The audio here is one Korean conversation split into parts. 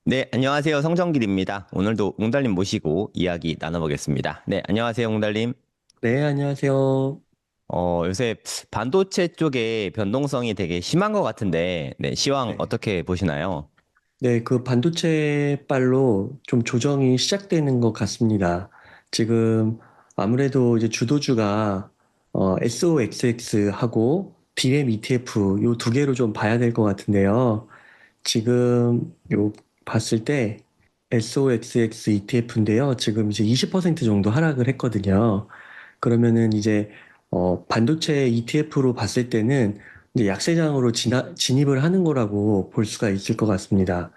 네, 안녕하세요. 성정길입니다. 오늘도 웅달님 모시고 이야기 나눠보겠습니다. 네, 안녕하세요, 웅달님. 네, 안녕하세요. 요새 반도체 쪽에 변동성이 되게 심한 것 같은데, 네, 시황 네. 어떻게 보시나요? 네, 그 반도체 빨로 좀 조정이 시작되는 것 같습니다. 지금 아무래도 이제 주도주가 SOXX하고 디램 ETF 요 두 개로 좀 봐야 될 것 같은데요. 지금 요 봤을 때 SOXX ETF인데요. 지금 이제 20% 정도 하락을 했거든요. 그러면은 이제 반도체 ETF로 봤을 때는 이제 약세장으로 진입을 하는 거라고 볼 수가 있을 것 같습니다.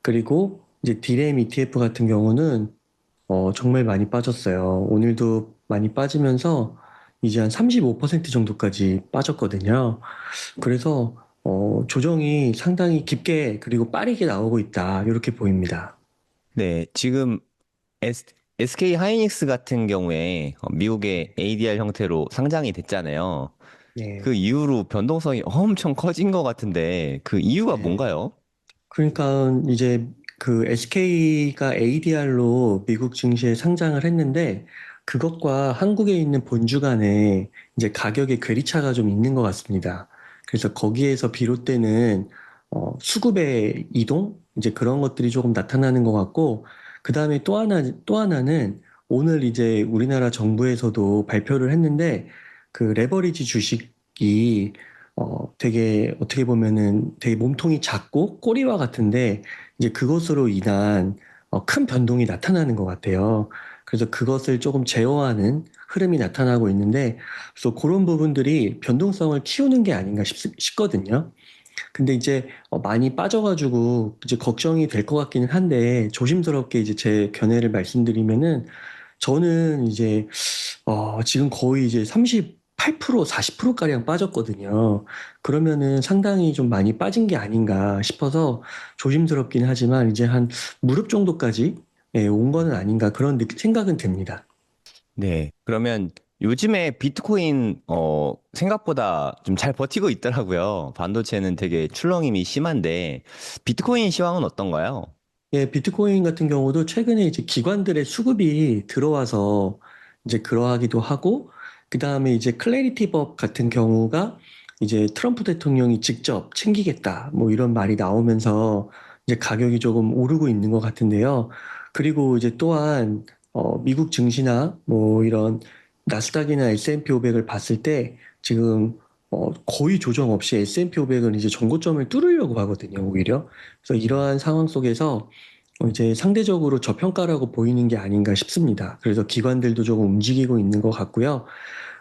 그리고 이제 디램 ETF 같은 경우는 정말 많이 빠졌어요. 오늘도 많이 빠지면서 이제 한 35% 정도까지 빠졌거든요. 그래서 조정이 상당히 깊게 그리고 빠르게 나오고 있다. 이렇게 보입니다. 네, 지금 SK 하이닉스 같은 경우에 미국의 네. ADR 형태로 상장이 됐잖아요. 네. 그 이후로 변동성이 엄청 커진 것 같은데, 그 이유가 네. 뭔가요? 그러니까 이제 그 SK가 ADR로 미국 증시에 상장을 했는데 그것과 한국에 있는 본주 간에 이제 가격의 괴리차가 좀 있는 것 같습니다. 그래서 거기에서 비롯되는 수급의 이동 이제 그런 것들이 조금 나타나는 것 같고 그다음에 또 하나는 오늘 이제 우리나라 정부에서도 발표를 했는데 그 레버리지 주식이 되게 어떻게 보면은 되게 몸통이 작고 꼬리와 같은데 이제 그것으로 인한 큰 변동이 나타나는 것 같아요. 그래서 그것을 조금 제어하는 흐름이 나타나고 있는데 그래서 그런 부분들이 변동성을 키우는 게 아닌가 싶거든요. 근데 이제 많이 빠져가지고 이제 걱정이 될 것 같기는 한데 조심스럽게 이제 제 견해를 말씀드리면은 저는 이제 지금 거의 이제 38%, 40%가량 빠졌거든요. 그러면은 상당히 좀 많이 빠진 게 아닌가 싶어서 조심스럽긴 하지만 이제 한 무릎 정도까지 온 거는 아닌가 그런 생각은 듭니다. 네. 그러면 요즘에 비트코인, 생각보다 좀 잘 버티고 있더라고요. 반도체는 되게 출렁임이 심한데, 비트코인 시황은 어떤가요? 예, 비트코인 같은 경우도 최근에 이제 기관들의 수급이 들어와서 이제 그러하기도 하고, 그 다음에 이제 클래리티 법 같은 경우가 이제 트럼프 대통령이 직접 챙기겠다, 뭐 이런 말이 나오면서 이제 가격이 조금 오르고 있는 것 같은데요. 그리고 이제 또한, 미국 증시나 뭐 이런 나스닥이나 S&P 500을 봤을 때 지금 거의 조정 없이 S&P 500은 이제 전고점을 뚫으려고 하거든요, 오히려. 그래서 이러한 상황 속에서 이제 상대적으로 저평가라고 보이는 게 아닌가 싶습니다. 그래서 기관들도 조금 움직이고 있는 것 같고요.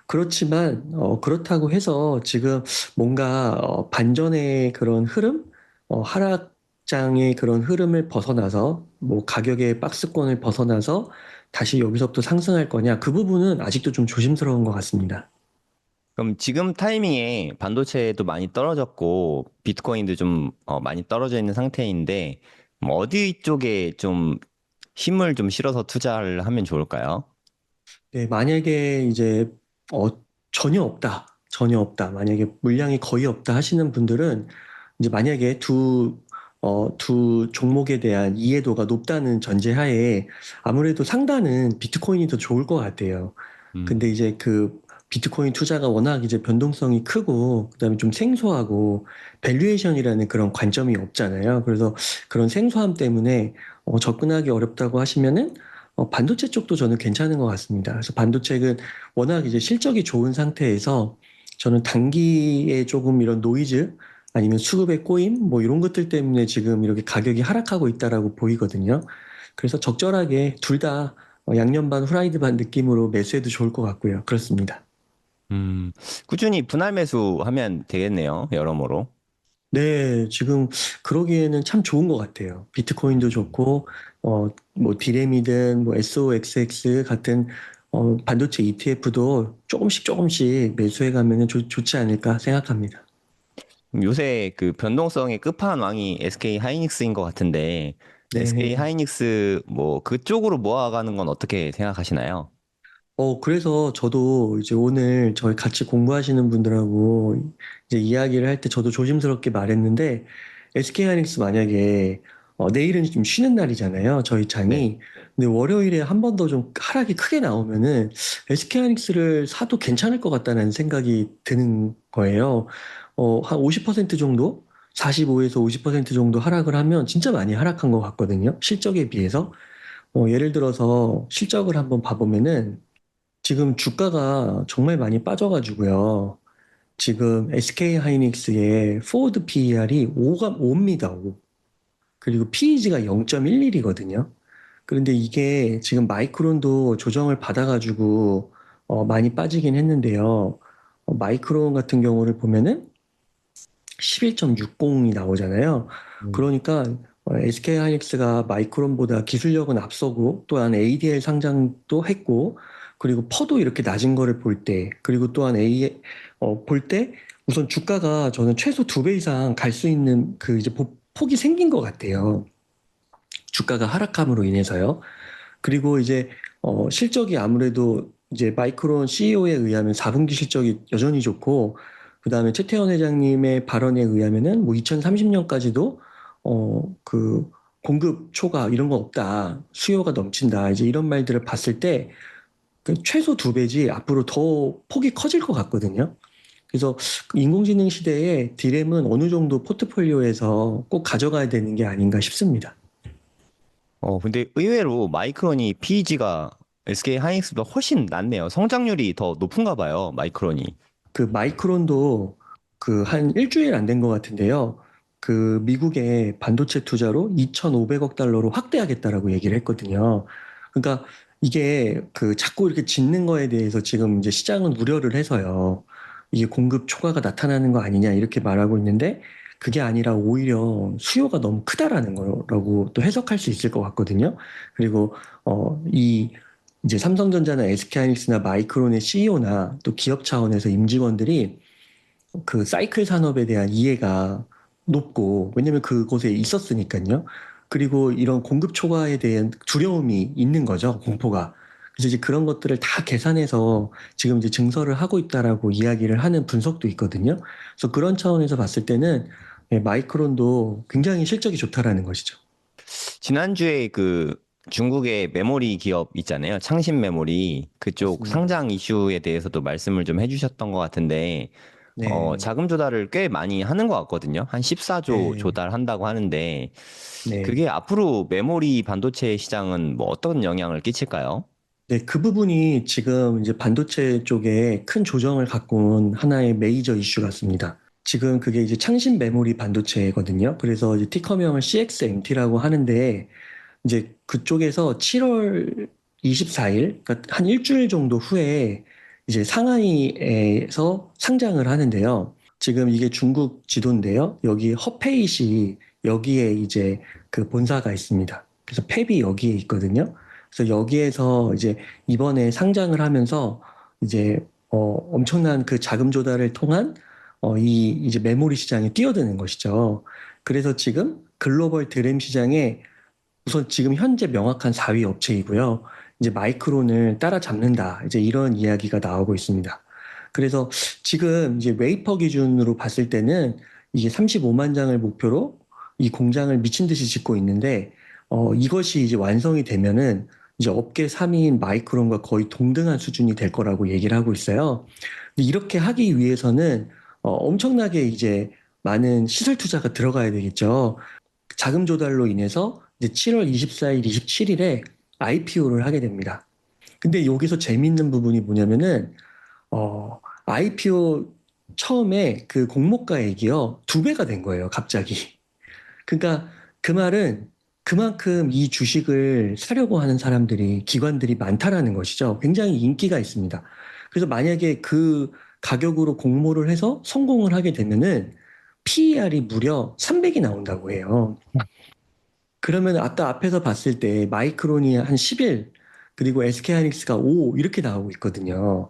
그렇지만 그렇다고 해서 지금 뭔가 반전의 그런 흐름, 하락장의 그런 흐름을 벗어나서 뭐 가격의 박스권을 벗어나서 다시 여기서부터 상승할 거냐? 그 부분은 아직도 좀 조심스러운 것 같습니다. 그럼 지금 타이밍에 반도체도 많이 떨어졌고, 비트코인도 좀 많이 떨어져 있는 상태인데, 어디 쪽에 좀 힘을 좀 실어서 투자를 하면 좋을까요? 네, 만약에 이제 어, 전혀 없다, 전혀 없다. 만약에 물량이 거의 없다 하시는 분들은 이제 만약에 두 종목에 대한 이해도가 높다는 전제하에 아무래도 상단은 비트코인이 더 좋을 것 같아요. 근데 음. 이제 그 비트코인 투자가 워낙 이제 변동성이 크고 그다음에 좀 생소하고 밸류에이션이라는 그런 관점이 없잖아요. 그래서 그런 생소함 때문에 접근하기 어렵다고 하시면은 반도체 쪽도 저는 괜찮은 것 같습니다. 그래서 반도체는 워낙 이제 실적이 좋은 상태에서 저는 단기에 조금 이런 노이즈 아니면 수급의 꼬임 뭐 이런 것들 때문에 지금 이렇게 가격이 하락하고 있다라고 보이거든요. 그래서 적절하게 둘 다 양념 반 후라이드 반 느낌으로 매수해도 좋을 것 같고요. 그렇습니다. 음, 꾸준히 분할 매수하면 되겠네요, 여러모로. 네, 지금 그러기에는 참 좋은 것 같아요. 비트코인도 음. 좋고, 뭐 디램이든 뭐 SOXX 같은 반도체 ETF도 조금씩 조금씩 매수해 가면은 좋지 않을까 생각합니다. 요새 그 변동성의 끝판왕이 SK 하이닉스인 것 같은데, SK 네. 하이닉스 뭐 그쪽으로 모아가는 건 어떻게 생각하시나요? 그래서 저도 이제 오늘 저희 같이 공부하시는 분들하고 이제 이야기를 할 때 저도 조심스럽게 말했는데 SK 하이닉스 만약에 내일은 좀 쉬는 날이잖아요. 저희 네. 장이. 근데 월요일에 한 번 더 좀 하락이 크게 나오면은 SK하이닉스를 사도 괜찮을 것 같다는 생각이 드는 거예요. 한 50% 정도? 45에서 50% 정도 하락을 하면 진짜 많이 하락한 것 같거든요. 실적에 비해서. 예를 들어서 실적을 한번 봐보면은 지금 주가가 정말 많이 빠져가지고요. 지금 SK하이닉스의 포워드 PER이 5입니다. 5. 그리고 PEG가 0.11이거든요. 그런데 이게 지금 마이크론도 조정을 받아가지고 많이 빠지긴 했는데요. 마이크론 같은 경우를 보면은 11.60이 나오잖아요. 음. 그러니까 SK하이닉스가 마이크론보다 기술력은 앞서고 또한 ADL 상장도 했고 그리고 퍼도 이렇게 낮은 거를 볼 때 그리고 또한 볼 때 우선 주가가 저는 최소 2배 이상 갈 수 있는 그 이제 폭이 생긴 것 같아요. 주가가 하락함으로 인해서요. 그리고 이제 실적이 아무래도 이제 마이크론 CEO에 의하면 4분기 실적이 여전히 좋고 그다음에 최태원 회장님의 발언에 의하면은 뭐 2030년까지도 그 공급 초과 이런 거 없다. 수요가 넘친다. 이제 이런 말들을 봤을 때 그 최소 2배지 앞으로 더 폭이 커질 것 같거든요. 그래서 인공지능 시대에 디램은 어느 정도 포트폴리오에서 꼭 가져가야 되는 게 아닌가 싶습니다. 근데 의외로 마이크론이 PEG가 SK 하이닉스보다 훨씬 낫네요. 성장률이 더 높은가 봐요, 마이크론이. 그 마이크론도 그 한 일주일 안 된 것 같은데요. 그 미국의 반도체 투자로 2,500억 달러로 확대하겠다라고 얘기를 했거든요. 그러니까 이게 그 자꾸 이렇게 짓는 거에 대해서 지금 이제 시장은 우려를 해서요. 이게 공급 초과가 나타나는 거 아니냐 이렇게 말하고 있는데 그게 아니라 오히려 수요가 너무 크다라는 거라고 또 해석할 수 있을 것 같거든요. 그리고 이 이제 삼성전자나 SK하이닉스나 마이크론의 CEO나 또 기업 차원에서 임직원들이 그 사이클 산업에 대한 이해가 높고, 왜냐면 그곳에 있었으니까요. 그리고 이런 공급 초과에 대한 두려움이 있는 거죠, 공포가. 그래서 이제 그런 것들을 다 계산해서 지금 이제 증설을 하고 있다라고 이야기를 하는 분석도 있거든요. 그래서 그런 차원에서 봤을 때는 마이크론도 굉장히 실적이 좋다라는 것이죠. 지난주에 그 중국의 메모리 기업 있잖아요. 창신 메모리. 그쪽 맞습니다. 상장 이슈에 대해서도 말씀을 좀 해주셨던 것 같은데, 네, 자금 조달을 꽤 많이 하는 것 같거든요. 한 14조 네, 조달한다고 하는데, 네. 그게 앞으로 메모리 반도체 시장은 뭐 어떤 영향을 끼칠까요? 네, 그 부분이 지금 이제 반도체 쪽에 큰 조정을 갖고 온 하나의 메이저 이슈 같습니다. 지금 그게 이제 창신 메모리 반도체거든요. 그래서 이제 티커명을 CXMT라고 하는데 이제 그쪽에서 7월 24일, 그러니까 한 일주일 정도 후에 이제 상하이에서 상장을 하는데요. 지금 이게 중국 지도인데요. 여기 허페이시 여기에 이제 그 본사가 있습니다. 그래서 팹이 여기에 있거든요. 그래서 여기에서 이제 이번에 상장을 하면서 이제 엄청난 그 자금 조달을 통한 이 이제 메모리 시장에 뛰어드는 것이죠. 그래서 지금 글로벌 드램 시장에 우선 지금 현재 명확한 4위 업체이고요. 이제 마이크론을 따라잡는다. 이제 이런 이야기가 나오고 있습니다. 그래서 지금 이제 웨이퍼 기준으로 봤을 때는 이게 35만 장을 목표로 이 공장을 미친 듯이 짓고 있는데, 이것이 이제 완성이 되면은 이제 업계 3위인 마이크론과 거의 동등한 수준이 될 거라고 얘기를 하고 있어요. 근데 이렇게 하기 위해서는 엄청나게 이제 많은 시설 투자가 들어가야 되겠죠. 자금 조달로 인해서 이제 7월 24일, 27일에 IPO를 하게 됩니다. 근데 여기서 재미있는 부분이 뭐냐면은 IPO 처음에 그 공모가액이요 2배가 된 거예요, 갑자기. 그러니까 그 말은 그만큼 이 주식을 사려고 하는 사람들이 기관들이 많다라는 것이죠. 굉장히 인기가 있습니다. 그래서 만약에 그 가격으로 공모를 해서 성공을 하게 되면은 PER이 무려 300이 나온다고 해요. 그러면 아까 앞에서 봤을 때 마이크론이 한 11, 그리고 SK하이닉스가 5 이렇게 나오고 있거든요.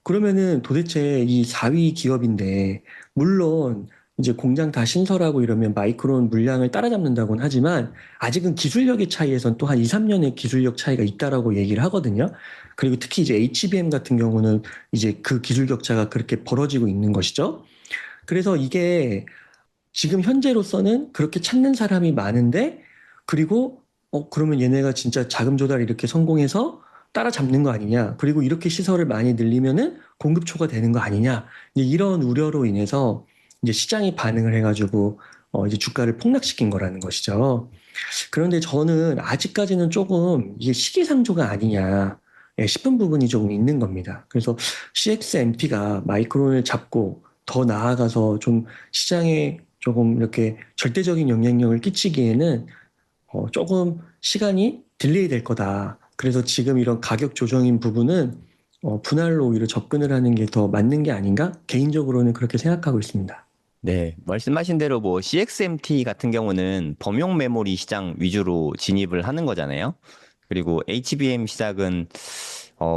그러면은 도대체 이 4위 기업인데 물론 이제 공장 다 신설하고 이러면 마이크론 물량을 따라잡는다고는 하지만 아직은 기술력의 차이에선 또 한 2, 3년의 기술력 차이가 있다라고 얘기를 하거든요. 그리고 특히 이제 HBM 같은 경우는 이제 그 기술 격차가 그렇게 벌어지고 있는 것이죠. 그래서 이게 지금 현재로서는 그렇게 찾는 사람이 많은데 그리고 그러면 얘네가 진짜 자금 조달 이렇게 성공해서 따라잡는 거 아니냐? 그리고 이렇게 시설을 많이 늘리면은 공급초가 되는 거 아니냐? 이제 이런 우려로 인해서 이제 시장이 반응을 해가지고 이제 주가를 폭락시킨 거라는 것이죠. 그런데 저는 아직까지는 조금 이게 시기상조가 아니냐 싶은 부분이 조금 있는 겁니다. 그래서 CXMT가 마이크론을 잡고 더 나아가서 좀 시장에 조금 이렇게 절대적인 영향력을 끼치기에는 조금 시간이 딜레이 될 거다. 그래서 지금 이런 가격 조정인 부분은 분할로 오히려 접근을 하는 게 더 맞는 게 아닌가? 개인적으로는 그렇게 생각하고 있습니다. 네, 말씀하신 대로 뭐 CXMT 같은 경우는 범용 메모리 시장 위주로 진입을 하는 거잖아요. 그리고 HBM 시작은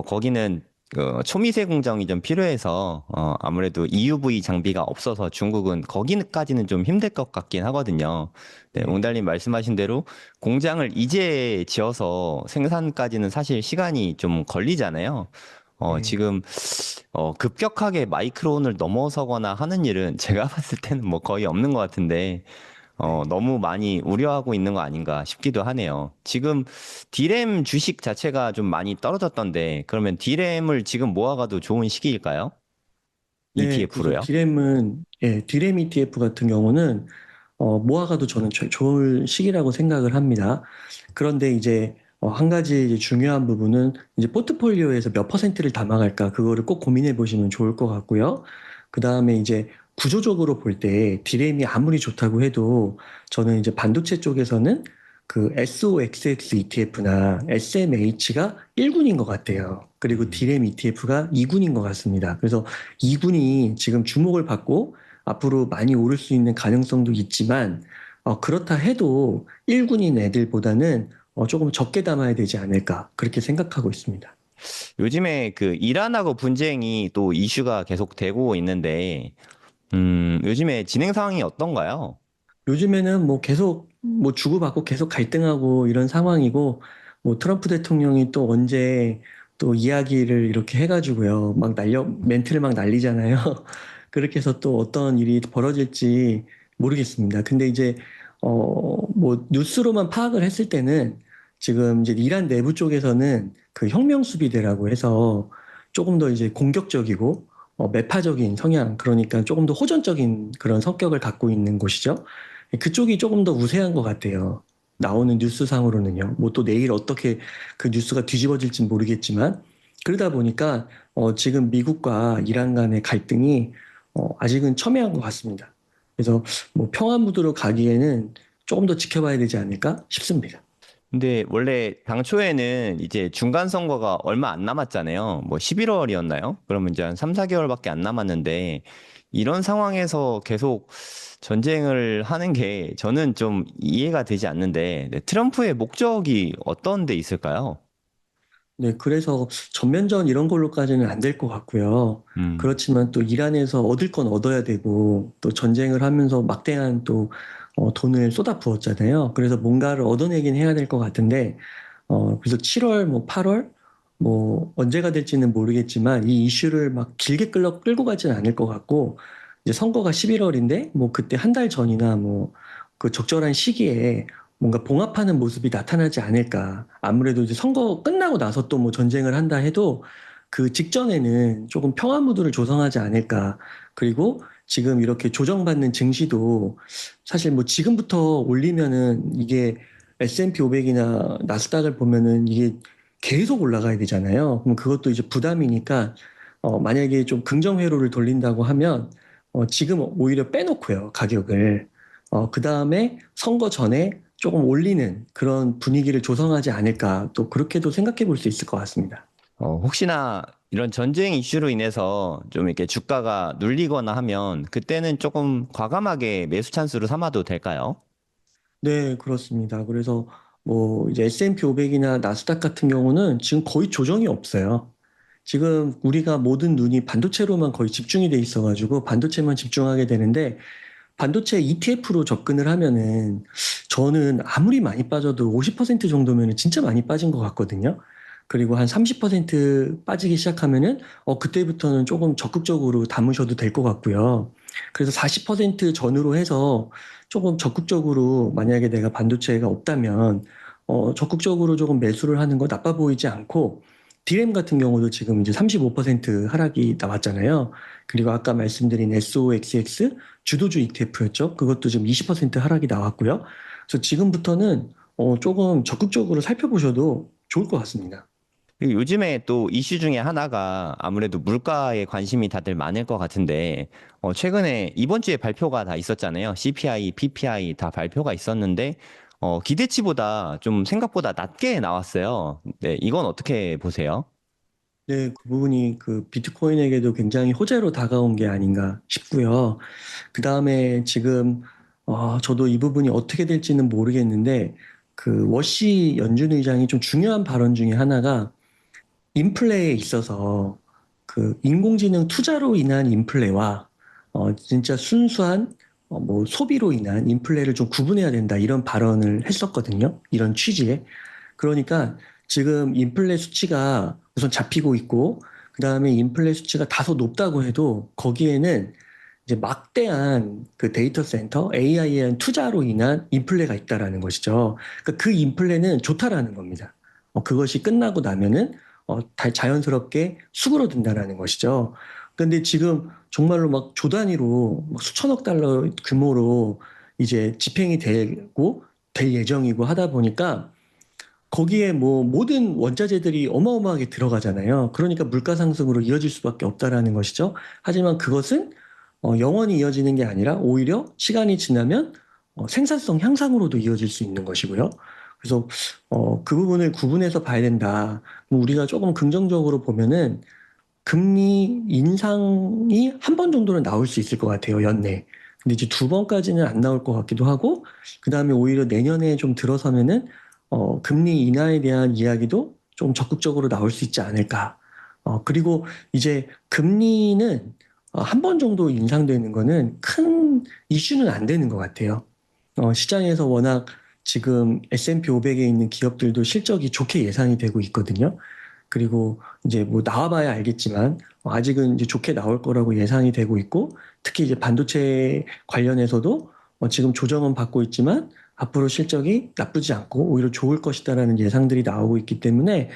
거기는 그 초미세 공정이 좀 필요해서 아무래도 EUV 장비가 없어서 중국은 거기까지는 좀 힘들 것 같긴 하거든요. 네, 네, 옹달님 말씀하신 대로 공장을 이제 지어서 생산까지는 사실 시간이 좀 걸리잖아요. 네, 지금 급격하게 마이크론을 넘어서거나 하는 일은 제가 봤을 때는 뭐 거의 없는 것 같은데 네. 너무 많이 우려하고 있는 거 아닌가 싶기도 하네요. 지금 디램 주식 자체가 좀 많이 떨어졌던데, 그러면 디램을 지금 모아가도 좋은 시기일까요? 네, 그래서 ETF로요? 디램 ETF 같은 경우는 모아가도 저는 좋을 시기라고 생각을 합니다. 그런데 이제 한 가지 이제 중요한 부분은 이제 포트폴리오에서 몇 퍼센트를 담아갈까 그거를 꼭 고민해 보시면 좋을 것 같고요. 그 다음에 이제 구조적으로 볼 때 디램이 아무리 좋다고 해도 저는 이제 반도체 쪽에서는 그 SOXX ETF나 SMH가 1군인 것 같아요. 그리고 음. 디램 ETF가 2군인 것 같습니다. 그래서 2군이 지금 주목을 받고 앞으로 많이 오를 수 있는 가능성도 있지만 그렇다 해도 1군인 애들보다는 조금 적게 담아야 되지 않을까 그렇게 생각하고 있습니다. 요즘에 그 이란하고 분쟁이 또 이슈가 계속 되고 있는데, 요즘에 진행 상황이 어떤가요? 요즘에는 뭐 계속 뭐 주고받고 계속 갈등하고 이런 상황이고 뭐 트럼프 대통령이 또 언제 또 이야기를 이렇게 해가지고요 막 멘트를 막 날리잖아요. 그렇게 해서 또 어떤 일이 벌어질지 모르겠습니다. 근데 이제 뭐 뉴스로만 파악을 했을 때는 지금 이제 이란 내부 쪽에서는 그 혁명 수비대라고 해서 조금 더 이제 공격적이고 매파적인 성향, 그러니까 조금 더 호전적인 그런 성격을 갖고 있는 곳이죠. 그쪽이 조금 더 우세한 것 같아요. 나오는 뉴스상으로는요. 뭐 또 내일 어떻게 그 뉴스가 뒤집어질진 모르겠지만 그러다 보니까 지금 미국과 이란 간의 갈등이 아직은 첨예한 것 같습니다. 그래서 뭐 평화 무드로 가기에는 조금 더 지켜봐야 되지 않을까 싶습니다. 근데 원래 당초에는 이제 중간 선거가 얼마 안 남았잖아요. 뭐 11월이었나요? 그러면 이제 한 3, 4개월밖에 안 남았는데 이런 상황에서 계속 전쟁을 하는 게 저는 좀 이해가 되지 않는데 네, 트럼프의 목적이 어떤 데 있을까요? 네, 그래서 전면전 이런 걸로까지는 안 될 것 같고요. 음. 그렇지만 또 이란에서 얻을 건 얻어야 되고 또 전쟁을 하면서 막대한 또 돈을 쏟아 부었잖아요. 그래서 뭔가를 얻어내긴 해야 될 것 같은데 그래서 7월, 뭐 8월, 뭐 언제가 될지는 모르겠지만 이 이슈를 막 길게 끌고 가지는 않을 것 같고 이제 선거가 11월인데 뭐 그때 한 달 전이나 뭐 그 적절한 시기에 뭔가 봉합하는 모습이 나타나지 않을까. 아무래도 이제 선거 끝나고 나서 또 뭐 전쟁을 한다 해도 그 직전에는 조금 평화 무드를 조성하지 않을까. 그리고 지금 이렇게 조정받는 증시도 사실 뭐 지금부터 올리면은 이게 S&P 500이나 나스닥을 보면은 이게 계속 올라가야 되잖아요. 그럼 그것도 이제 부담이니까 만약에 좀 긍정 회로를 돌린다고 하면 지금 오히려 빼놓고요, 가격을. 그 다음에 선거 전에 조금 올리는 그런 분위기를 조성하지 않을까 또 그렇게도 생각해 볼 수 있을 것 같습니다. 혹시나 이런 전쟁 이슈로 인해서 좀 이렇게 주가가 눌리거나 하면 그때는 조금 과감하게 매수 찬스로 삼아도 될까요? 네, 그렇습니다. 그래서 뭐 이제 S&P 500이나 나스닥 같은 경우는 지금 거의 조정이 없어요. 지금 우리가 모든 눈이 반도체로만 거의 집중이 돼 있어가지고 반도체만 집중하게 되는데 반도체 ETF로 접근을 하면은 저는 아무리 많이 빠져도 50% 정도면은 진짜 많이 빠진 것 같거든요. 그리고 한 30% 빠지기 시작하면은 그때부터는 조금 적극적으로 담으셔도 될 것 같고요. 그래서 40% 전후로 해서 조금 적극적으로 만약에 내가 반도체가 없다면 적극적으로 조금 매수를 하는 거 나빠 보이지 않고 디램 같은 경우도 지금 이제 35% 하락이 나왔잖아요. 그리고 아까 말씀드린 SOXX 주도주 ETF였죠. 그것도 지금 20% 하락이 나왔고요. 그래서 지금부터는 조금 적극적으로 살펴보셔도 좋을 것 같습니다. 그리고 요즘에 또 이슈 중에 하나가 아무래도 물가에 관심이 다들 많을 것 같은데, 최근에 이번 주에 발표가 다 있었잖아요. CPI, PPI 다 발표가 있었는데, 기대치보다 좀 생각보다 낮게 나왔어요. 네, 이건 어떻게 보세요? 네, 그 부분이 그 비트코인에게도 굉장히 호재로 다가온 게 아닌가 싶고요. 그 다음에 지금 저도 이 부분이 어떻게 될지는 모르겠는데 그 워시 연준 의장이 좀 중요한 발언 중에 하나가 인플레에 있어서 그 인공지능 투자로 인한 인플레와 진짜 순수한 뭐 소비로 인한 인플레를 좀 구분해야 된다 이런 발언을 했었거든요. 이런 취지의. 그러니까 지금 인플레 수치가 우선 잡히고 있고 그다음에 인플레 수치가 다소 높다고 해도 거기에는 이제 막대한 그 데이터 센터 AI에 대한 투자로 인한 인플레가 있다라는 것이죠. 그러니까 그 인플레는 좋다라는 겁니다. 그것이 끝나고 나면은 자연스럽게 수그러든다라는 것이죠. 근데 지금 정말로 막 조 단위로 막 수천억 달러 규모로 이제 집행이 되고 될 예정이고 하다 보니까 거기에 뭐 모든 원자재들이 어마어마하게 들어가잖아요. 그러니까 물가 상승으로 이어질 수밖에 없다라는 것이죠. 하지만 그것은 영원히 이어지는 게 아니라 오히려 시간이 지나면 생산성 향상으로도 이어질 수 있는 것이고요. 그래서 그 부분을 구분해서 봐야 된다. 뭐 우리가 조금 긍정적으로 보면은 금리 인상이 한 번 정도는 나올 수 있을 것 같아요, 연내. 근데 이제 두 번까지는 안 나올 것 같기도 하고, 그 다음에 오히려 내년에 좀 들어서면은, 금리 인하에 대한 이야기도 좀 적극적으로 나올 수 있지 않을까. 그리고 이제 금리는 한 번 정도 인상되는 거는 큰 이슈는 안 되는 것 같아요. 시장에서 워낙 지금 S&P 500에 있는 기업들도 실적이 좋게 예상이 되고 있거든요. 그리고 이제 뭐 나와봐야 알겠지만 아직은 이제 좋게 나올 거라고 예상이 되고 있고 특히 이제 반도체 관련해서도 지금 조정은 받고 있지만 앞으로 실적이 나쁘지 않고 오히려 좋을 것이다라는 예상들이 나오고 있기 때문에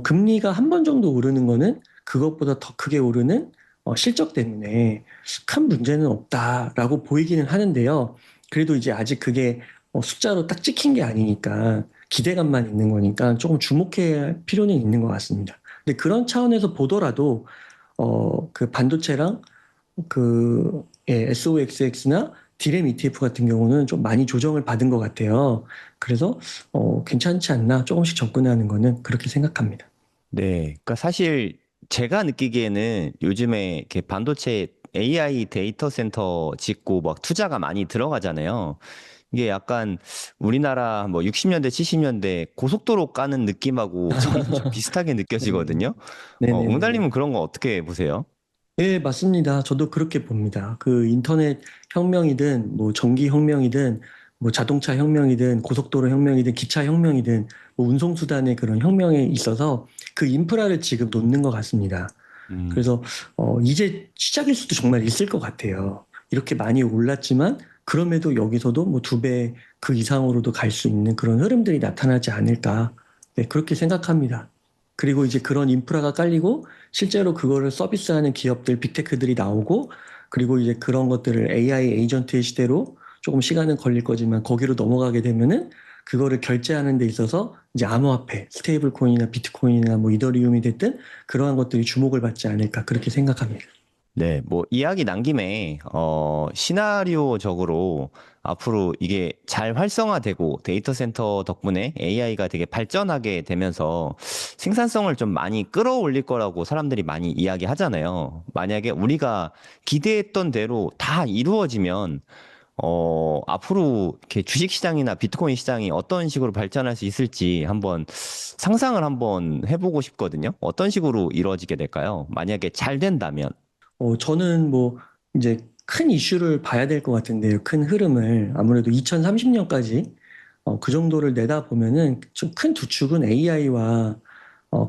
금리가 한 번 정도 오르는 거는 그것보다 더 크게 오르는 실적 때문에 큰 문제는 없다라고 보이기는 하는데요. 그래도 이제 아직 그게 숫자로 딱 찍힌 게 아니니까 기대감만 있는 거니까 조금 주목해야 할 필요는 있는 것 같습니다. 근데 그런 차원에서 보더라도 그 반도체랑 그 SOXX나 디램 ETF 같은 경우는 좀 많이 조정을 받은 것 같아요. 그래서 괜찮지 않나 조금씩 접근하는 거는 그렇게 생각합니다. 네, 그러니까 사실 제가 느끼기에는 요즘에 이렇게 반도체 AI 데이터 센터 짓고 막 투자가 많이 들어가잖아요. 이게 약간 우리나라 뭐 60년대, 70년대 고속도로 까는 느낌하고 저는 좀 비슷하게 네. 느껴지거든요. 네네네네. 웅달님은 그런 거 어떻게 보세요? 예, 맞습니다. 저도 그렇게 봅니다. 그 인터넷 혁명이든, 뭐 전기 혁명이든, 뭐 자동차 혁명이든, 고속도로 혁명이든, 기차 혁명이든, 뭐 운송수단의 그런 혁명에 있어서 그 인프라를 지금 놓는 것 같습니다. 음. 그래서, 이제 시작일 수도 정말 있을 것 같아요. 이렇게 많이 올랐지만, 그럼에도 여기서도 뭐 두 배 그 이상으로도 갈 수 있는 그런 흐름들이 나타나지 않을까. 네, 그렇게 생각합니다. 그리고 이제 그런 인프라가 깔리고, 실제로 그거를 서비스하는 기업들, 빅테크들이 나오고, 그리고 이제 그런 것들을 AI 에이전트의 시대로 조금 시간은 걸릴 거지만 거기로 넘어가게 되면은 그거를 결제하는 데 있어서 이제 암호화폐, 스테이블 코인이나 비트코인이나 뭐 이더리움이 됐든 그러한 것들이 주목을 받지 않을까 그렇게 생각합니다. 네, 뭐 이야기 난 김에 시나리오적으로 앞으로 이게 잘 활성화되고 데이터 센터 덕분에 AI가 되게 발전하게 되면서 생산성을 좀 많이 끌어올릴 거라고 사람들이 많이 이야기하잖아요. 만약에 우리가 기대했던 대로 다 이루어지면 앞으로 이렇게 주식 시장이나 비트코인 시장이 어떤 식으로 발전할 수 있을지 한번 상상을 한번 해보고 싶거든요. 어떤 식으로 이루어지게 될까요? 만약에 잘 된다면. 저는 뭐 이제 큰 이슈를 봐야 될 것 같은데요. 큰 흐름을 아무래도 2030년까지 그 정도를 내다보면은 좀 큰 두 축은 AI와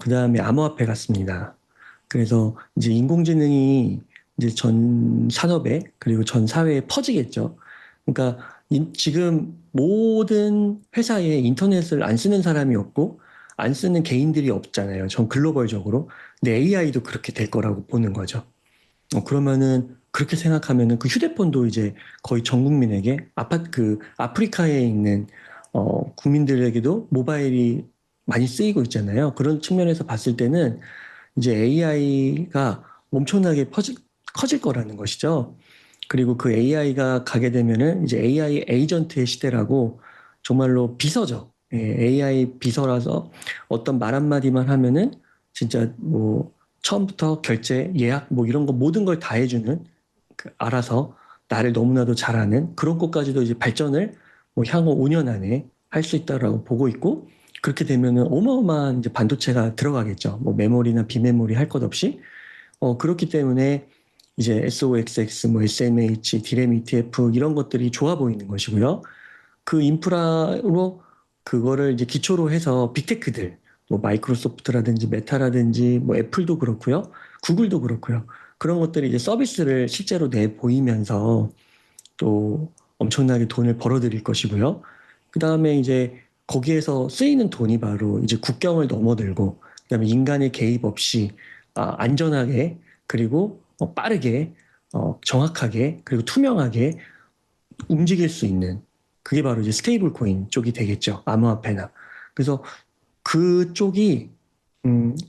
그다음에 암호화폐 같습니다. 그래서 이제 인공지능이 이제 전 산업에 그리고 전 사회에 퍼지겠죠. 그러니까 지금 모든 회사에 인터넷을 안 쓰는 사람이 없고 안 쓰는 개인들이 없잖아요. 전 글로벌적으로. 근데 AI도 그렇게 될 거라고 보는 거죠. 그러면은 그렇게 생각하면은 그 휴대폰도 이제 거의 전 국민에게 그 아프리카에 있는 국민들에게도 모바일이 많이 쓰이고 있잖아요. 그런 측면에서 봤을 때는 이제 AI가 엄청나게 커질 거라는 것이죠. 그리고 그 AI가 가게 되면은 이제 AI 에이전트의 시대라고 정말로 비서죠. 예, AI 비서라서 어떤 말 한마디만 하면은 진짜 뭐 처음부터 결제, 예약 뭐 이런 거 모든 걸 다 해주는 알아서 나를 너무나도 잘하는 그런 것까지도 이제 발전을 뭐 향후 5년 안에 할 수 있다라고 보고 있고 그렇게 되면은 어마어마한 이제 반도체가 들어가겠죠. 뭐 메모리나 비메모리 할 것 없이 그렇기 때문에 이제 SOXX, 뭐 SMH, 디램 ETF 이런 것들이 좋아 보이는 것이고요. 그 인프라로 그거를 이제 기초로 해서 빅테크들, 뭐 마이크로소프트라든지 메타라든지 뭐 애플도 그렇고요. 구글도 그렇고요. 그런 것들이 이제 서비스를 실제로 내 보이면서 또 엄청나게 돈을 벌어들일 것이고요. 그 다음에 이제 거기에서 쓰이는 돈이 바로 이제 국경을 넘어들고, 그 다음에 인간의 개입 없이 안전하게, 그리고 빠르게, 정확하게, 그리고 투명하게 움직일 수 있는 그게 바로 이제 스테이블 코인 쪽이 되겠죠. 암호화폐나. 그래서 그쪽이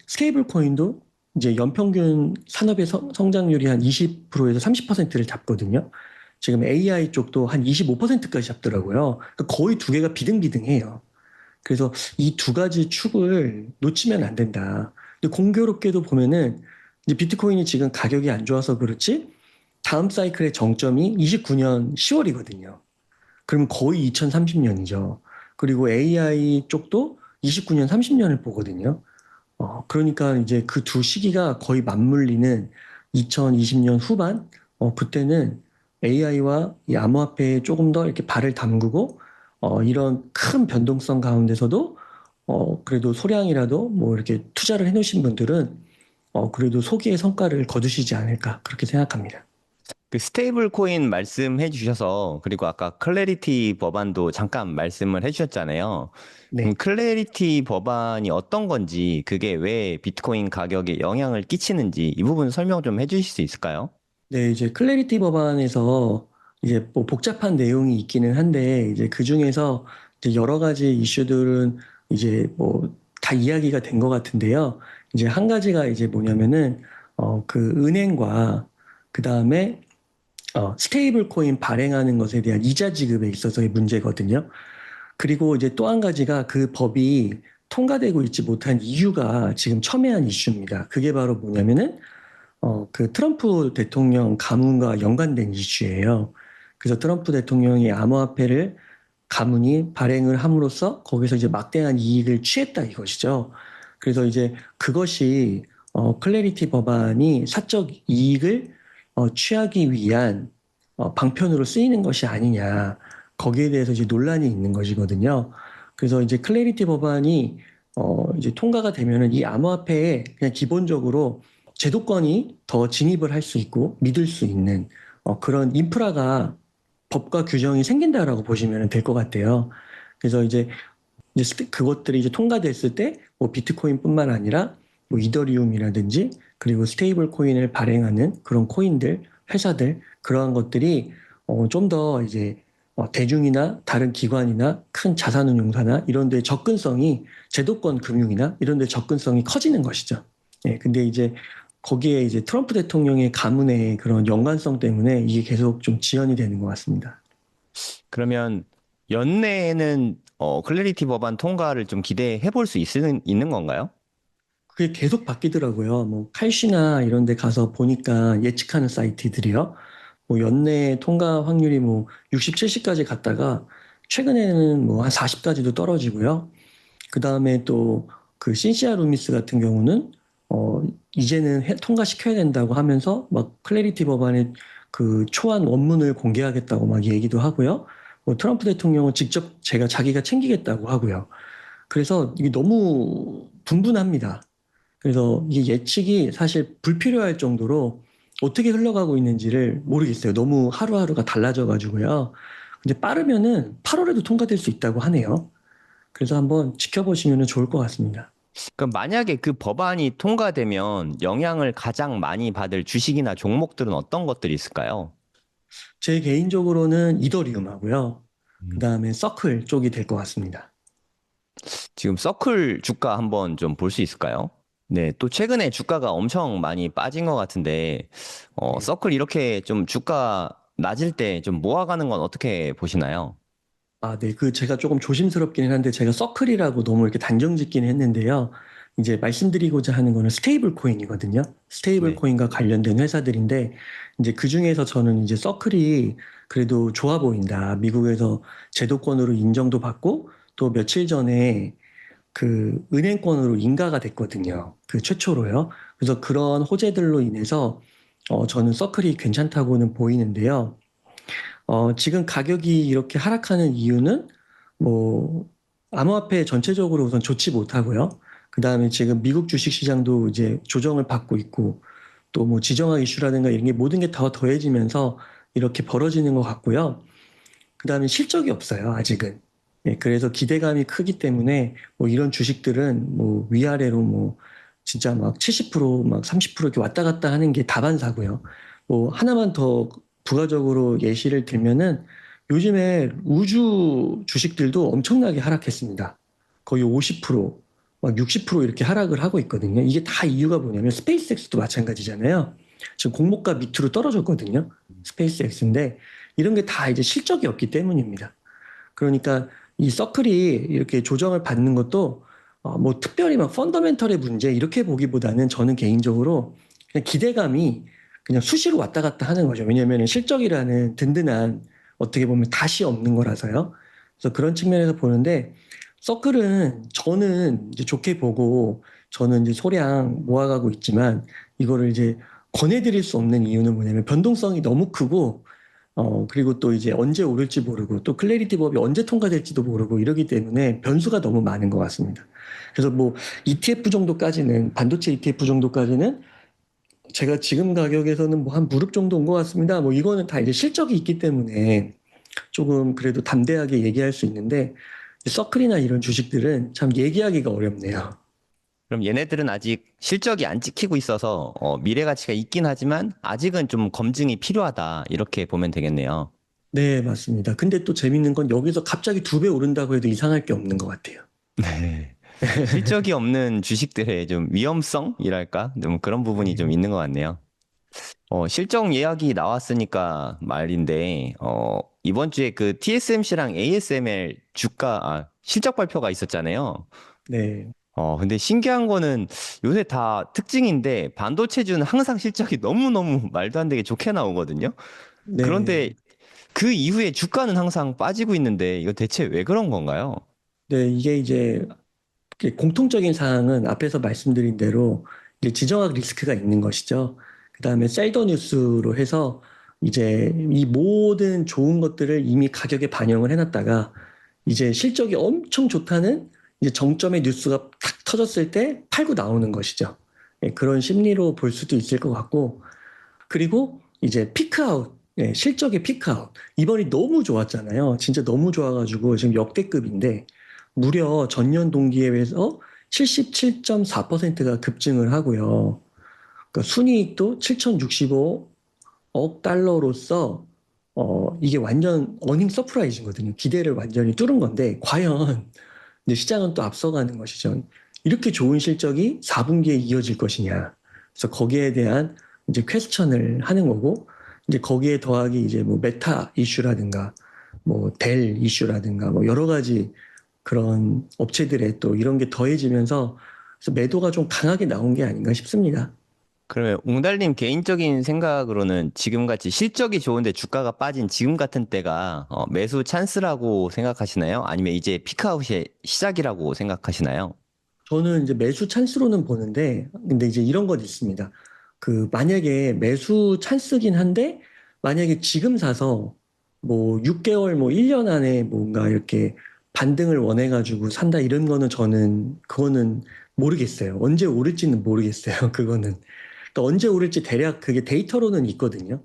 스테이블 코인도 이제 연평균 산업의 성장률이 한 20%에서 30%를 잡거든요. 지금 AI 쪽도 한 25%까지 잡더라고요. 그러니까 거의 두 개가 비등비등해요. 그래서 이 두 가지 축을 놓치면 안 된다. 근데 공교롭게도 보면은 이제 비트코인이 지금 가격이 안 좋아서 그렇지 다음 사이클의 정점이 29년 10월이거든요. 그럼 거의 2030년이죠. 그리고 AI 쪽도 29년 30년을 보거든요. 그러니까 이제 그 두 시기가 거의 맞물리는 2020년 후반, 그때는 AI와 이 암호화폐에 조금 더 이렇게 발을 담그고, 이런 큰 변동성 가운데서도, 그래도 소량이라도 뭐 이렇게 투자를 해놓으신 분들은, 그래도 소기의 성과를 거두시지 않을까, 그렇게 생각합니다. 그 스테이블 코인 말씀해 주셔서 그리고 아까 클래리티 법안도 잠깐 말씀을 해 주셨잖아요. 네. 클래리티 법안이 어떤 건지 그게 왜 비트코인 가격에 영향을 끼치는지 이 부분 설명 좀 해 주실 수 있을까요? 네, 이제 클래리티 법안에서 이제 뭐 복잡한 내용이 있기는 한데 이제 그 중에서 이제 여러 가지 이슈들은 이제 뭐 다 이야기가 된 것 같은데요. 이제 한 가지가 이제 뭐냐면은 그 은행과 그 다음에 스테이블 코인 발행하는 것에 대한 이자 지급에 있어서의 문제거든요. 그리고 이제 또 한 가지가 그 법이 통과되고 있지 못한 이유가 지금 첨예한 이슈입니다. 그게 바로 뭐냐면은 그 트럼프 대통령 가문과 연관된 이슈예요. 그래서 트럼프 대통령이 암호화폐를 가문이 발행을 함으로써 거기서 이제 막대한 이익을 취했다 이것이죠. 그래서 이제 그것이 클래리티 법안이 사적 이익을 취하기 위한 방편으로 쓰이는 것이 아니냐. 거기에 대해서 이제 논란이 있는 것이거든요. 그래서 이제 클래리티 법안이 이제 통과가 되면은 이 암호화폐에 그냥 기본적으로 제도권이 더 진입을 할 수 있고 믿을 수 있는 그런 인프라가 법과 규정이 생긴다라고 보시면 될 것 같아요. 그래서 이제 그것들이 이제 통과됐을 때 뭐 비트코인뿐만 아니라 뭐 이더리움이라든지 그리고 스테이블 코인을 발행하는 그런 코인들, 회사들 그러한 것들이 좀 더 이제 대중이나 다른 기관이나 큰 자산운용사나 이런 데 접근성이 제도권 금융이나 이런 데 접근성이 커지는 것이죠. 예, 근데 이제 거기에 이제 트럼프 대통령의 가문의 그런 연관성 때문에 이게 계속 좀 지연이 되는 것 같습니다. 그러면 연내에는 클래리티 법안 통과를 좀 기대해 볼 수 있는 건가요? 그게 계속 바뀌더라고요. 뭐 칼시나 이런 데 가서 보니까 예측하는 사이트들이요. 뭐 연내 통과 확률이 뭐 60, 70까지 갔다가 최근에는 뭐 한 40까지도 떨어지고요. 그 다음에 또 그 신시아 루미스 같은 경우는 어 이제는 통과시켜야 된다고 하면서 막 클래리티 법안의 그 초안 원문을 공개하겠다고 막 얘기도 하고요. 뭐 트럼프 대통령은 직접 자기가 챙기겠다고 하고요. 그래서 이게 너무 분분합니다. 그래서 이게 예측이 사실 불필요할 정도로 어떻게 흘러가고 있는지를 모르겠어요. 너무 하루하루가 달라져가지고요. 근데 빠르면은 8월에도 통과될 수 있다고 하네요. 그래서 한번 지켜보시면 좋을 것 같습니다. 그럼 만약에 그 법안이 통과되면 영향을 가장 많이 받을 주식이나 종목들은 어떤 것들이 있을까요? 제 개인적으로는 이더리움하고요. 그 음. 다음에 서클 쪽이 될 것 같습니다. 지금 서클 주가 한번 좀 볼 수 있을까요? 네, 또 최근에 주가가 엄청 많이 빠진 것 같은데, 네. 서클 이렇게 좀 주가 낮을 때 좀 모아가는 건 어떻게 보시나요? 아, 네. 그 제가 조금 조심스럽기는 한데 제가 서클이라고 너무 이렇게 단정 짓기는 했는데요. 이제 말씀드리고자 하는 거는 스테이블 코인이거든요. 스테이블 네. 코인과 관련된 회사들인데 이제 그 중에서 저는 이제 서클이 그래도 좋아 보인다. 미국에서 제도권으로 인정도 받고 또 며칠 전에 그 은행권으로 인가가 됐거든요. 그 최초로요. 그래서 그런 호재들로 인해서 저는 서클이 괜찮다고는 보이는데요. 지금 가격이 이렇게 하락하는 이유는 뭐 암호화폐 전체적으로 우선 좋지 못하고요. 그다음에 지금 미국 주식 시장도 이제 조정을 받고 있고 또 뭐 지정학 이슈라든가 이런 게 모든 게 더 더해지면서 이렇게 벌어지는 것 같고요. 그다음에 실적이 없어요, 아직은. 예, 그래서 기대감이 크기 때문에 뭐 이런 주식들은 뭐 위아래로 뭐 진짜 막 70%막 30% 이렇게 왔다 갔다 하는 게 다반사고요. 뭐 하나만 더 부가적으로 예시를 들면은 요즘에 우주 주식들도 엄청나게 하락했습니다. 거의 50%, 막 60% 이렇게 하락을 하고 있거든요. 이게 다 이유가 뭐냐면 스페이스X도 마찬가지잖아요. 지금 공모가 밑으로 떨어졌거든요. 스페이스X인데 이런 게 다 이제 실적이 없기 때문입니다. 그러니까 이 서클이 이렇게 조정을 받는 것도 뭐 특별히 막 펀더멘털의 문제 이렇게 보기보다는 저는 개인적으로 그냥 기대감이 그냥 수시로 왔다 갔다 하는 거죠. 왜냐하면 실적이라는 든든한 어떻게 보면 다시 없는 거라서요. 그래서 그런 측면에서 보는데 서클은 저는 이제 좋게 보고 저는 이제 소량 모아가고 있지만 이거를 이제 권해드릴 수 없는 이유는 뭐냐면 변동성이 너무 크고 그리고 또 이제 언제 오를지 모르고 또 클래리티 법이 언제 통과될지도 모르고 이러기 때문에 변수가 너무 많은 것 같습니다. 그래서 뭐 ETF 정도까지는, 반도체 ETF 정도까지는 제가 지금 가격에서는 뭐 한 무릎 정도 온 것 같습니다. 뭐 이거는 다 이제 실적이 있기 때문에 조금 그래도 담대하게 얘기할 수 있는데 서클이나 이런 주식들은 참 얘기하기가 어렵네요. 그럼 얘네들은 아직 실적이 안 찍히고 있어서 미래 가치가 있긴 하지만 아직은 좀 검증이 필요하다. 이렇게 보면 되겠네요. 네, 맞습니다. 근데 또 재밌는 건 여기서 갑자기 2배 오른다고 해도 이상할 게 없는 것 같아요. 네. 실적이 없는 주식들의 좀 위험성이랄까? 좀 그런 부분이 좀 네. 있는 것 같네요. 실적 예약이 나왔으니까 말인데, 이번 주에 그 TSMC랑 ASML 실적 발표가 있었잖아요. 네. 근데 신기한 거는 요새 다 특징인데, 반도체주는 항상 실적이 너무너무 말도 안 되게 좋게 나오거든요. 네. 그런데 그 이후에 주가는 항상 빠지고 있는데, 이거 대체 왜 그런 건가요? 네, 이게 이제 공통적인 사항은 앞에서 말씀드린 대로 이제 지정학 리스크가 있는 것이죠. 그다음에 셀더 뉴스로 해서 이제 이 모든 좋은 것들을 이미 가격에 반영을 해놨다가 이제 실적이 엄청 좋다는 이제 정점의 뉴스가 탁 터졌을 때 팔고 나오는 것이죠. 예, 그런 심리로 볼 수도 있을 것 같고 그리고 이제 피크아웃, 예, 실적의 피크아웃. 이번이 너무 좋았잖아요. 진짜 너무 좋아가지고 지금 역대급인데 무려 전년 동기에 비해서 77.4%가 급증을 하고요. 그러니까 순이익도 7,065억 달러로서 이게 완전 어닝 서프라이즈거든요. 기대를 완전히 뚫은 건데 과연 이제 시장은 또 앞서가는 것이죠. 이렇게 좋은 실적이 4분기에 이어질 것이냐. 그래서 거기에 대한 이제 퀘스천을 하는 거고, 이제 거기에 더하기 이제 뭐 메타 이슈라든가, 뭐 델 이슈라든가, 뭐 여러 가지 그런 업체들의 또 이런 게 더해지면서 그래서 매도가 좀 강하게 나온 게 아닌가 싶습니다. 그러면 웅달님 개인적인 생각으로는 지금같이 실적이 좋은데 주가가 빠진 지금 같은 때가 매수 찬스라고 생각하시나요? 아니면 이제 피크아웃의 시작이라고 생각하시나요? 저는 이제 매수 찬스로는 보는데, 근데 이제 이런 건 있습니다. 그, 만약에 매수 찬스긴 한데, 만약에 지금 사서 뭐 6개월, 뭐 1년 안에 뭔가 이렇게 반등을 원해가지고 산다 이런 거는 저는, 그거는 모르겠어요. 언제 오를지는 모르겠어요. 그거는. 그러니까 언제 오를지 대략 그게 데이터로는 있거든요.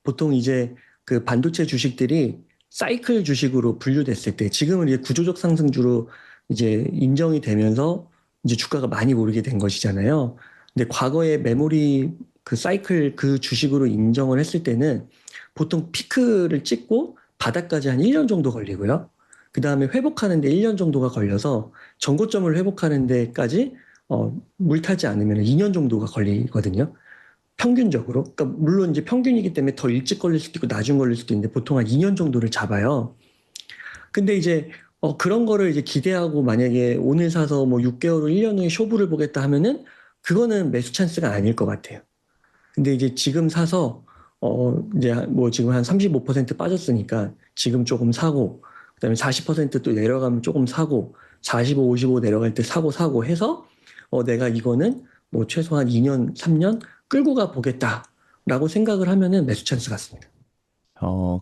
보통 이제 그 반도체 주식들이 사이클 주식으로 분류됐을 때 지금은 이제 구조적 상승주로 이제 인정이 되면서 이제 주가가 많이 오르게 된 것이잖아요. 근데 과거에 메모리 그 사이클 그 주식으로 인정을 했을 때는 보통 피크를 찍고 바닥까지 한 1년 정도 걸리고요. 그 다음에 회복하는데 1년 정도가 걸려서 전고점을 회복하는 데까지 물 타지 않으면 2년 정도가 걸리거든요. 평균적으로. 그러니까 물론 이제 평균이기 때문에 더 일찍 걸릴 수도 있고 나중 걸릴 수도 있는데 보통 한 2년 정도를 잡아요. 근데 이제 그런 거를 이제 기대하고 만약에 오늘 사서 뭐 6개월 후 1년 후에 쇼부를 보겠다 하면은 그거는 매수 찬스가 아닐 것 같아요. 근데 이제 지금 사서 이제 뭐 지금 한 35% 빠졌으니까 지금 조금 사고 그다음에 40%또 내려가면 조금 사고 45, 55 내려갈 때 사고 해서 내가 이거는 뭐 최소한 2년, 3년 끌고 가 보겠다라고 생각을 하면은 매수 찬스 같습니다.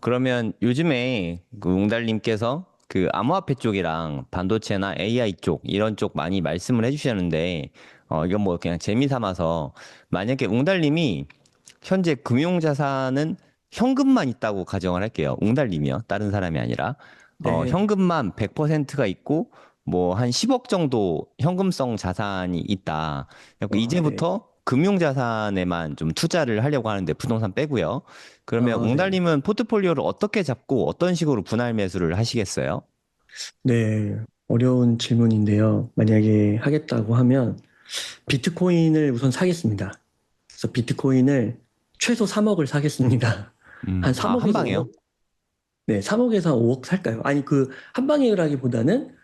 그러면 요즘에 그 웅달님께서 그 암호화폐 쪽이랑 반도체나 AI 쪽 이런 쪽 많이 말씀을 해주셨는데 이건 뭐 그냥 재미 삼아서 만약에 웅달님이 현재 금융자산은 현금만 있다고 가정을 할게요. 웅달님이요. 다른 사람이 아니라. 네. 현금만 100%가 있고, 뭐, 한 10억 정도 현금성 자산이 있다. 그래서 네. 이제부터 금융자산에만 좀 투자를 하려고 하는데, 부동산 빼고요. 그러면 네. 웅달님은 포트폴리오를 어떻게 잡고 어떤 식으로 분할 매수를 하시겠어요? 네. 어려운 질문인데요. 만약에 하겠다고 하면 비트코인을 우선 사겠습니다. 그래서 비트코인을 최소 3억을 사겠습니다. 한 한 3억에서 방에요? 5억, 네, 3억에서 5억 살까요? 아니, 그, 한 방이라기보다는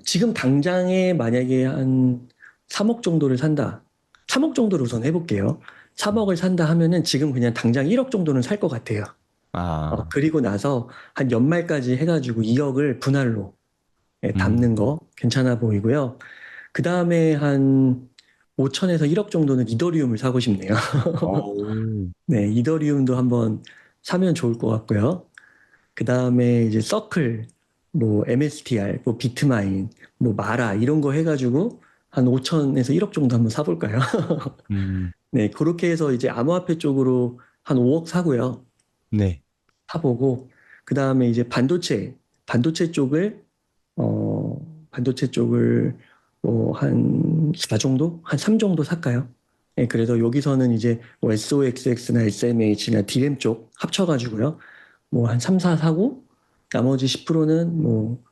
지금 당장에 만약에 한 3억 정도를 산다. 3억 정도를 우선 해볼게요. 3억을 산다 하면은 지금 그냥 당장 1억 정도는 살 것 같아요. 아, 그리고 나서 한 연말까지 해가지고 2억을 분할로 음, 담는 거 괜찮아 보이고요. 그 다음에 한 5천에서 1억 정도는 이더리움을 사고 싶네요. 오. 네, 이더리움도 한번 사면 좋을 것 같고요. 그 다음에 이제 서클, 뭐 MSTR, 뭐 비트마인, 뭐 마라 이런 거 해가지고 한 5천에서 1억 정도 한번 사볼까요? 음, 네, 그렇게 해서 이제 암호화폐 쪽으로 한 5억 사고요. 네. 사보고 그 다음에 이제 반도체 쪽을 반도체 쪽을 뭐 한 4 정도? 한 3 정도 살까요? 예, 그래서 여기서는 이제 뭐 SOXX나 SMH나 디램 쪽 합쳐가지고요. 뭐 한 3, 4 사고 나머지 10%는 뭐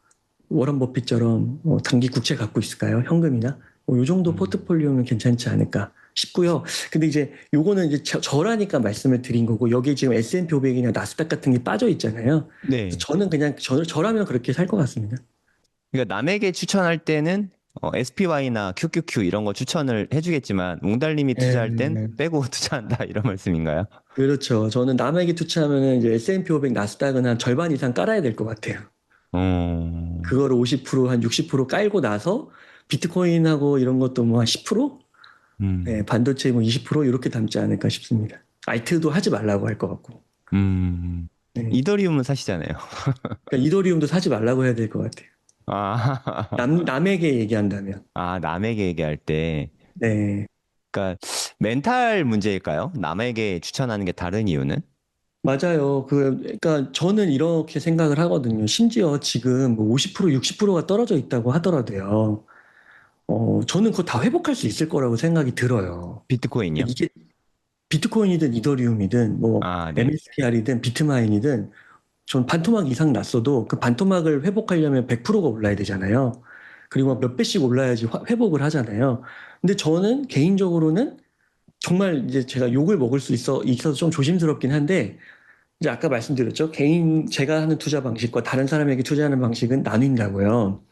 워런 버핏처럼 뭐 단기 국채 갖고 있을까요? 현금이나 뭐요 정도 음, 포트폴리오면 괜찮지 않을까 싶고요. 근데 이제 요거는 이제 저라니까 말씀을 드린 거고 여기 지금 S&P 500이나 나스닥 같은 게 빠져 있잖아요. 그래서 네. 저는 그냥 저라면 그렇게 살 것 같습니다. 그러니까 남에게 추천할 때는 SPY나 QQQ 이런 거 추천을 해주겠지만 웅달님이 투자할 땐 예, 빼고 투자한다 이런 말씀인가요? 그렇죠. 저는 남에게 투자하면은 이제 S&P 500 나스닥은 한 절반 이상 깔아야 될 것 같아요. 음, 그거를 50%한 60% 깔고 나서 비트코인하고 이런 것도 뭐 한 10%? 네, 음, 반도체 뭐 20% 이렇게 담지 않을까 싶습니다. 알트도 하지 말라고 할 것 같고. 음. 네. 이더리움은 사시잖아요. 그러니까 이더리움도 사지 말라고 해야 될 것 같아요. 아, 남에게 얘기한다면. 남에게 얘기할 때. 네. 그러니까 멘탈 문제일까요? 남에게 추천하는 게 다른 이유는? 맞아요. 그러니까 저는 이렇게 생각을 하거든요. 심지어 지금 뭐 50%, 60%가 떨어져 있다고 하더라도요. 저는 그거 다 회복할 수 있을 거라고 생각이 들어요. 비트코인이요? 이게 비트코인이든 이더리움이든 뭐 아, 네. MSTR이든 비트마인이든 전 반토막 이상 났어도 그 반토막을 회복하려면 100%가 올라야 되잖아요. 그리고 몇 배씩 올라야지 회복을 하잖아요. 근데 저는 개인적으로는 정말 이제 제가 욕을 먹을 수 있어서 좀 조심스럽긴 한데 이제 아까 말씀드렸죠. 제가 하는 투자 방식과 다른 사람에게 투자하는 방식은 나뉜다고요.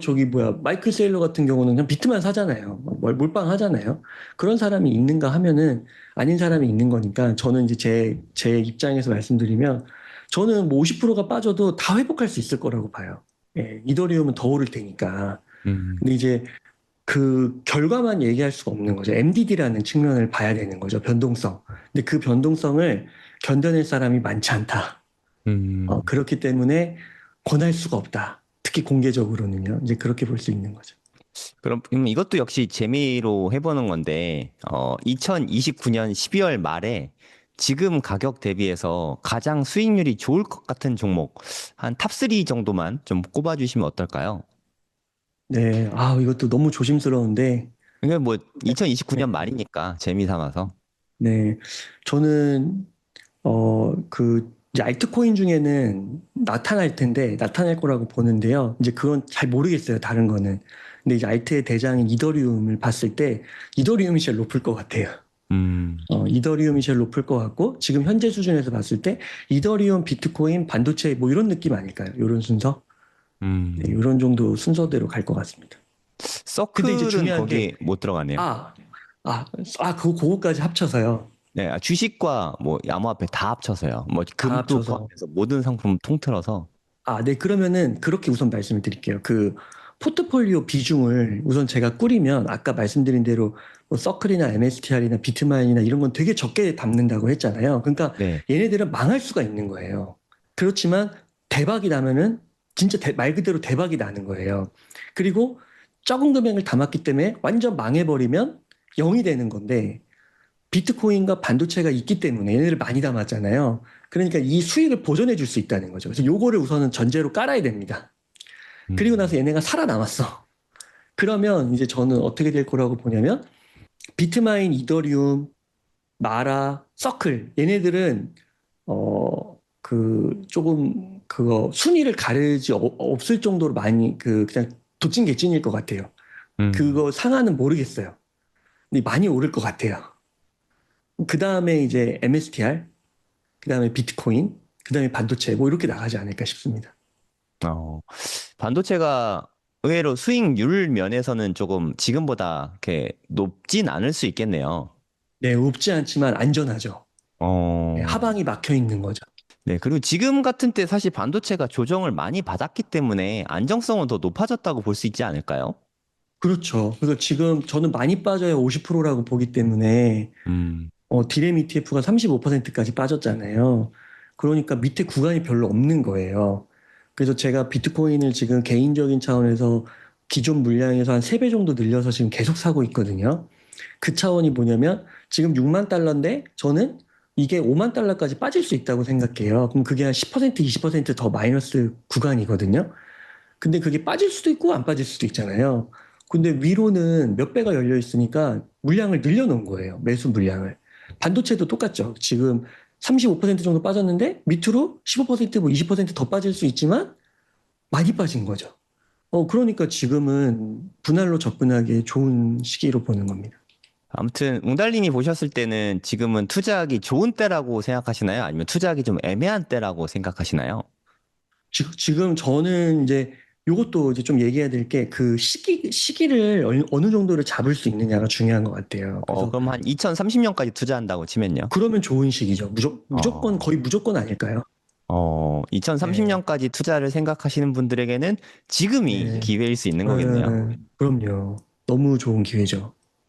저기 뭐야, 마이클 세일러 같은 경우는 그냥 비트만 사잖아요. 몰빵 하잖아요. 그런 사람이 있는가 하면은 아닌 사람이 있는 거니까 저는 이제 제 입장에서 말씀드리면 저는 뭐 50%가 빠져도 다 회복할 수 있을 거라고 봐요. 예, 이더리움은 더 오를 테니까. 음, 근데 이제 그 결과만 얘기할 수가 없는 거죠. MDD라는 측면을 봐야 되는 거죠. 변동성. 근데 그 변동성을 견뎌낼 사람이 많지 않다. 음. 그렇기 때문에 권할 수가 없다. 특히 공개적으로는요. 이제 그렇게 볼 수 있는 거죠. 그럼 이것도 역시 재미로 해보는 건데, 2029년 12월 말에 지금 가격 대비해서 가장 수익률이 좋을 것 같은 종목, 한 탑3 정도만 좀 꼽아주시면 어떨까요? 네, 아, 이것도 너무 조심스러운데, 이게 뭐 네, 2029년 말이니까 재미 삼아서. 네. 저는, 이제 알트코인 중에는 나타날 텐데, 나타날 거라고 보는데요. 이제 그건 잘 모르겠어요, 다른 거는. 근데 이제 알트의 대장인 이더리움을 봤을 때, 이더리움이 제일 높을 것 같아요. 이더리움이 제일 높을 것 같고, 지금 현재 수준에서 봤을 때, 이더리움, 비트코인, 반도체, 뭐 이런 느낌 아닐까요? 이런 순서? 네, 음, 이런 정도 순서대로 갈 것 같습니다. 근데 이제 서클은 중요한 게, 거기 못 들어가네요. 아, 그거까지 합쳐서요. 네, 주식과 뭐 암호화폐 다 합쳐서요. 뭐 다 금도 합쳐서. 포함해서 모든 상품 통틀어서. 네, 그러면은 그렇게 우선 말씀을 드릴게요. 그 포트폴리오 비중을 우선 제가 꾸리면 아까 말씀드린 대로 뭐 서클이나 MSTR이나 비트마인이나 이런 건 되게 적게 담는다고 했잖아요. 그러니까 네. 얘네들은 망할 수가 있는 거예요. 그렇지만 대박이 나면은 진짜 말 그대로 대박이 나는 거예요. 그리고 적은 금액을 담았기 때문에 완전 망해버리면 0이 되는 건데 비트코인과 반도체가 있기 때문에 얘네를 많이 담았잖아요. 그러니까 이 수익을 보존해 줄 수 있다는 거죠. 그래서 요거를 우선은 전제로 깔아야 됩니다. 그리고 나서 음, 얘네가 살아남았어. 그러면 이제 저는 어떻게 될 거라고 보냐면 비트마인, 이더리움, 마라, 서클 얘네들은 조금 그거 순위를 가르지 없을 정도로 많이 그냥 도찐개찐일 것 같아요. 음. 그거 상한은 모르겠어요. 근데 많이 오를 것 같아요. 그 다음에 이제 MSTR, 그 다음에 비트코인, 그 다음에 반도체, 뭐 이렇게 나가지 않을까 싶습니다. 어, 반도체가 의외로 수익률 면에서는 조금 지금보다 이렇게 높진 않을 수 있겠네요. 네, 높지 않지만 안전하죠. 네, 어, 하방이 막혀 있는 거죠. 네. 그리고 지금 같은 때 사실 반도체가 조정을 많이 받았기 때문에 안정성은 더 높아졌다고 볼 수 있지 않을까요? 그렇죠. 그래서 지금 저는 많이 빠져야 50%라고 보기 때문에, 음, 디램 ETF가 35%까지 빠졌잖아요. 그러니까 밑에 구간이 별로 없는 거예요. 그래서 제가 비트코인을 지금 개인적인 차원에서 기존 물량에서 한 3배 정도 늘려서 지금 계속 사고 있거든요. 그 차원이 뭐냐면 지금 6만 달러인데 저는 이게 5만 달러까지 빠질 수 있다고 생각해요. 그럼 그게 한 10%, 20%더 마이너스 구간이거든요. 근데 그게 빠질 수도 있고 안 빠질 수도 있잖아요. 근데 위로는 몇 배가 열려 있으니까 물량을 늘려놓은 거예요. 매수 물량을. 반도체도 똑같죠. 지금 35% 정도 빠졌는데 밑으로 15%뭐 20%더 빠질 수 있지만 많이 빠진 거죠. 그러니까 지금은 분할로 접근하기 좋은 시기로 보는 겁니다. 아무튼 웅달님이 보셨을 때는 지금은 투자하기 좋은 때라고 생각하시나요? 아니면 투자하기 좀 애매한 때라고 생각하시나요? 지금 저는 이제 요것도 이제 좀 얘기해야 될 게 그 시기를 어느 정도를 잡을 수 있느냐가 중요한 것 같아요. 그래서 그럼 한 2030년까지 투자한다고 치면요. 그러면 좋은 시기죠. 무조건, 어, 거의 무조건 아닐까요? 네, 2030년까지 투자를 생각하시는 분들에게는 지금이 네. 기회일 수 있는 거겠네요. 그럼요. 너무 좋은 기회죠.